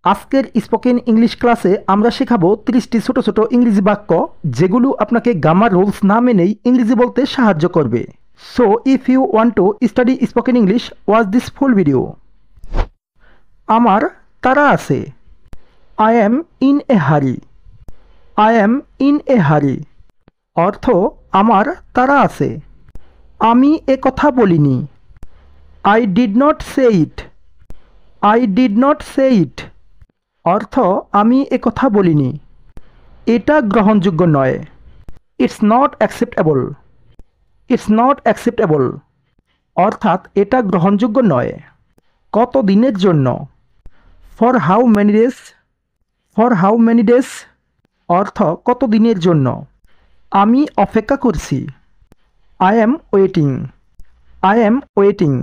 আজকের spoken English ক্লাসে আমরা শেখাবো 30টি ছোট ছোট ইংরেজি বাক্য যেগুলো আপনাকে গ্রামার রুলস না মেনেই ইংরেজি বলতে সাহায্য করবে। So if you want to study spoken English, watch this full video. আমার তাড়া আছে। আই এম ইন এ হারি। আই এম ইন এ হারি অর্থ আমার তাড়া আছে। আমি এ কথা বলিনি। I did not say it. I did not say it অর্থ আমি এ কথা বলিনি। এটা গ্রহণযোগ্য নয়। It's not acceptable. It's not acceptable অর্থাৎ এটা গ্রহণযোগ্য নয়। কত দিনের জন্য? For how many days. For how many days অর্থ কত দিনের জন্য। আমি অপেক্ষা করছি। I am waiting. I am waiting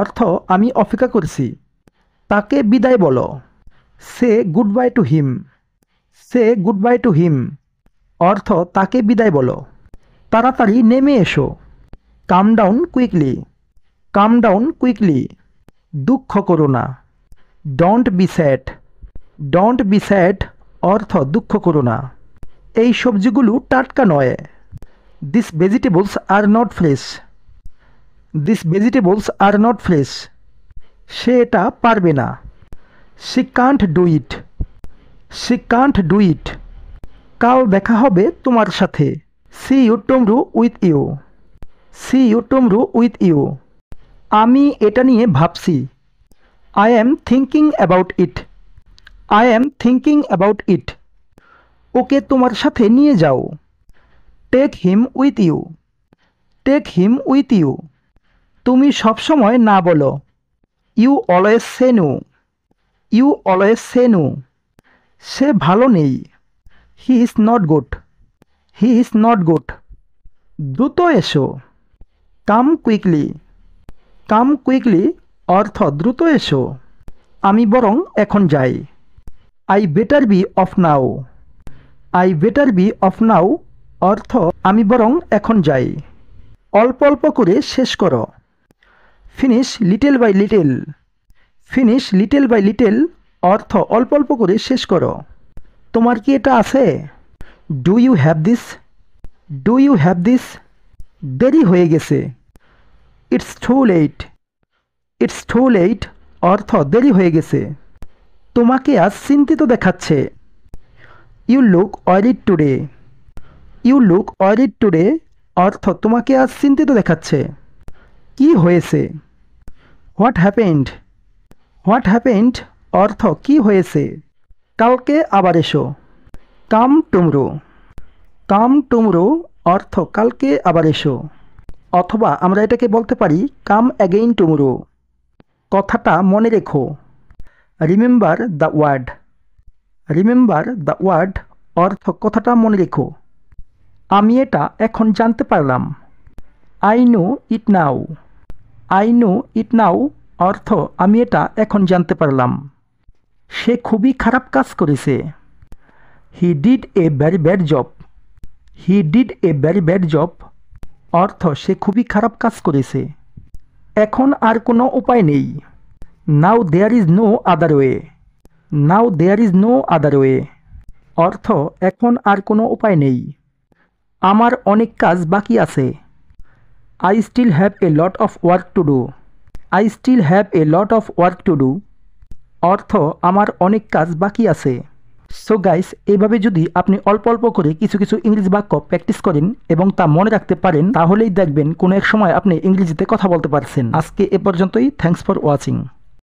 অর্থ আমি অপেক্ষা করছি। তাকে বিদায় বলো। Say goodbye to him. Say goodbye to him অর্থ তাকে বিদায় বলো। তাড়াতাড়ি নেমে এসো। Come down quickly. Come down quickly দুঃখ করো না। Don't be sad. Don't be sad অর্থ দুঃখ করো না। এই সবজিগুলো টাটকা নয়। This vegetables are not fresh. This vegetables are not fresh সে এটা পারবে না। She can't do it. She can't do it কাল দেখা হবে তোমার সাথে। See you tomorrow with you. See you tomorrow with you আমি এটা নিয়ে ভাবছি। I am thinking about it. I am thinking about it okay তোমার সাথে নিয়ে যাও। Take him with you. Take him with you তুমি সবসময় না বলো। You always say no. You always say no সে ভালো নেই। He is not good. He is not good দ্রুত এসো। কাম কুইকলি। কাম কুইকলি অর্থ দ্রুত এসো। আমি বরং এখন যাই। I better be off now. I better be off now অর্থ আমি বরং এখন যাই। অল্প অল্প করে শেষ করো। Finish little by little. Finish little by little অর্থ অল্প অল্প করে শেষ করো। তোমার কি এটা আছে? Do you have this. Do you have this দেরি হয়ে গেছে। It's too late. It's too late অর্থ দেরি হয়ে গেছে। তোমাকে আজ চিন্তিত দেখাচ্ছে। You look worried today. You look worried today অর্থ তোমাকে আজ চিন্তিত দেখাচ্ছে। কি হয়েছে? What happened. হোয়াট হ্যাপেন্ড অর্থ কি হয়েছে। কালকে আবার এসো। কাম টুমরো। কাম টুমরো অর্থ কালকে আবার এসো। অথবা আমরা এটাকে বলতে পারি কাম অ্যাগেইন টুমরো। কথাটা মনে রেখো। Remember the word. Remember the word অর্থ কথাটা মনে রেখো। আমি এটা এখন জানতে পারলাম। I know it now. I know it now অর্থ আমি এটা এখন জানতে পারলাম। সে খুবই খারাপ কাজ করেছে। He did a very bad job. He did a very bad job অর্থ সে খুবই খারাপ কাজ করেছে। এখন আর কোনো উপায় নেই। Now there is no other way. Now there is no other way অর্থ এখন আর কোনো উপায় নেই। আমার অনেক কাজ বাকি আছে। I still have a lot of work to do. I still have a lot of work to do অর্থ আমার অনেক কাজ বাকি আছে। সো গাইস, এইভাবে যদি আপনি অল্প অল্প করে কিছু কিছু ইংরেজি বাক্য প্র্যাকটিস করেন এবং তা মনে রাখতে পারেন, তাহলেই দেখবেন কোনো এক সময় আপনি ইংরেজিতে কথা বলতে পারছেন। আজকে এ পর্যন্তই। Thanks for watching.